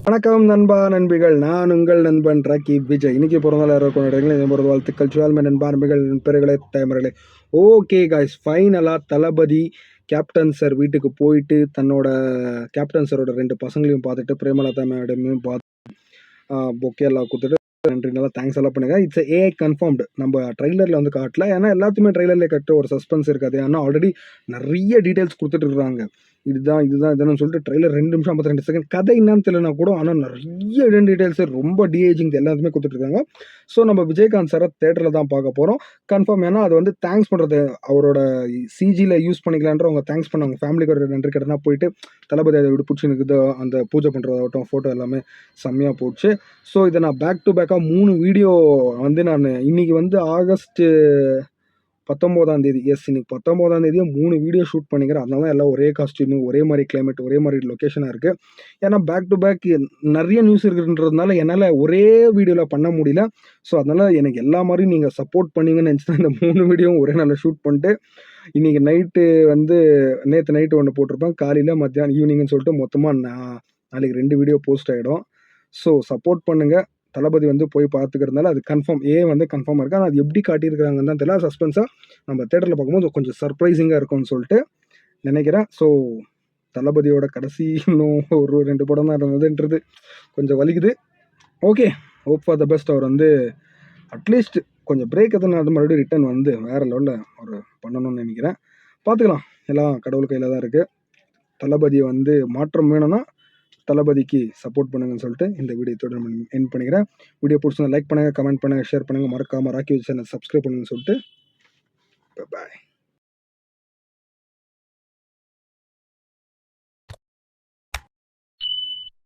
வணக்கம் நண்பா நண்பிகள், நான் உங்கள் நண்பன் ராக்கி விஜய். இன்னைக்கு பிறந்தநாள் யாரோ கொண்டாடுறீங்களா? இந்த பிறந்த வாழ்த்துக்கள். சுவால்மை நண்பா நண்பிகள் பெருகளே தாய்மர்களே. ஓகே காய்ஸ், ஃபைனலாக தளபதி கேப்டன் சார் வீட்டுக்கு போயிட்டு தன்னோட கேப்டன் சாரோட 2 பசங்களையும் பார்த்துட்டு பிரேமலதா மேடமையும் பார்த்து பொக்கே எல்லாம் கொடுத்துட்டு நன்றி, நல்லா தேங்க்ஸ் எல்லாம் பண்ணுங்க. It's A confirmed. நம்ம ட்ரைலரில் வந்து காட்டல, ஏன்னா எல்லாத்தையுமே ட்ரைலர்லேயே கட்ட ஒரு சஸ்பென்ஸ் இருக்காது. ஏன்னா ஆல்ரெடி நிறைய டீட்டெயில்ஸ் கொடுத்துட்டு இருக்காங்க. இதுதான் சொல்லிட்டு ட்ரெய்லர் 2 நிமிஷம் 52 செகண்ட். கதை என்னன்னு தெரியலனா கூட, ஆனால் நிறைய டீட்டெயில்ஸ் ரொம்ப டிஏஜிங் எல்லாத்துமே கொடுத்துட்ருக்காங்க. ஸோ நம்ம விஜயகாந்த் சாரை தேட்டரில் தான் பார்க்க போகிறோம் கன்ஃபார்ம். ஏன்னா அது வந்து தேங்க்ஸ் பண்ணுறது, அவரோட சிஜியில் யூஸ் பண்ணிக்கலான்ற அவங்க தேங்க்ஸ் பண்ண அவங்க ஃபேமிலிக்கு ஒரு நன்றி கடனா போயிட்டு தளபதி அதை விட்டு பிடிச்சினுக்குது. அந்த பூஜை பண்ணுறதாகட்டும், ஃபோட்டோ எல்லாமே செம்மையாக போச்சு. ஸோ இதை நான் பேக் டு பேக்காக 3 வீடியோ வந்து நான் இன்றைக்கி வந்து ஆகஸ்ட்டு 19ஆம் தேதி, இன்னைக்கு 19ஆம் தேதியே 3 வீடியோ ஷூட் பண்ணிக்கிறேன். அதனால தான் எல்லாம் ஒரே காஸ்டியூமு, ஒரே மாதிரி கிளைமேட், ஒரே மாதிரி லொக்கேஷனாக இருக்குது. ஏன்னா பேக் டு பேக் நிறைய நியூஸ் இருக்குன்றதுனால என்னால் ஒரே வீடியோவில் பண்ண முடியல. ஸோ அதனால் எனக்கு எல்லா மாதிரியும் நீங்கள் சப்போர்ட் பண்ணிங்கன்னு நினச்சி தான் இந்த 3 வீடியோவும் ஒரே நாளில் ஷூட் பண்ணிட்டு இன்றைக்கி நைட்டு வந்து நேற்று நைட்டு ஒன்று போட்டிருப்பேன், காலையில் மத்தியானம் ஈவினிங்னு சொல்லிட்டு மொத்தமாக நாளைக்கு 2 வீடியோ போஸ்ட் ஆகிடும். ஸோ சப்போர்ட் பண்ணுங்கள். தளபதி வந்து போய் பார்த்துக்கிறதுனால அது கன்ஃபார்ம் வந்து கன்ஃபார்மாக இருக்குது. ஆனால் அது எப்படி காட்டியிருக்கிறாங்கன்னு தான் தெரியல. சஸ்பென்ஸாக நம்ம தேட்டரில் பார்க்கும்போது கொஞ்சம் சர்ப்ரைசிங்காக இருக்கும்னு சொல்லிட்டு நினைக்கிறேன். ஸோ தளபதியோட கடைசி இன்னும் ஒரு 2 படம் தான் இருந்ததுன்றது கொஞ்சம் வலிக்குது. Okay, hope for the best. அவர் வந்து அட்லீஸ்ட் கொஞ்சம் பிரேக் எத்தனை மறுபடியும் ரிட்டர்ன் வந்து வேறு லெவலில் அவர் பண்ணணும்னு நினைக்கிறேன். பார்த்துக்கலாம், எல்லாம் கடவுள் கையில் தான் இருக்குது. தளபதியை வந்து மாற்றம் வேணும்னா தளபதிக்கு சப்போர்ட் பண்ணுங்கன்னு சொல்லிட்டு இந்த வீடியோத்தோட எண்ட் பண்ணிக்கிறேன். வீடியோ பிடிச்சிருந்தா லைக் பண்ணுங்கள், கமெண்ட் பண்ணுங்கள், ஷேர் பண்ணுங்கள். மறக்காமல் ராக்கி விஜய் சேனல் சப்ஸ்கிரைப் பண்ணுங்கன்னு சொல்லிட்டு பாய்.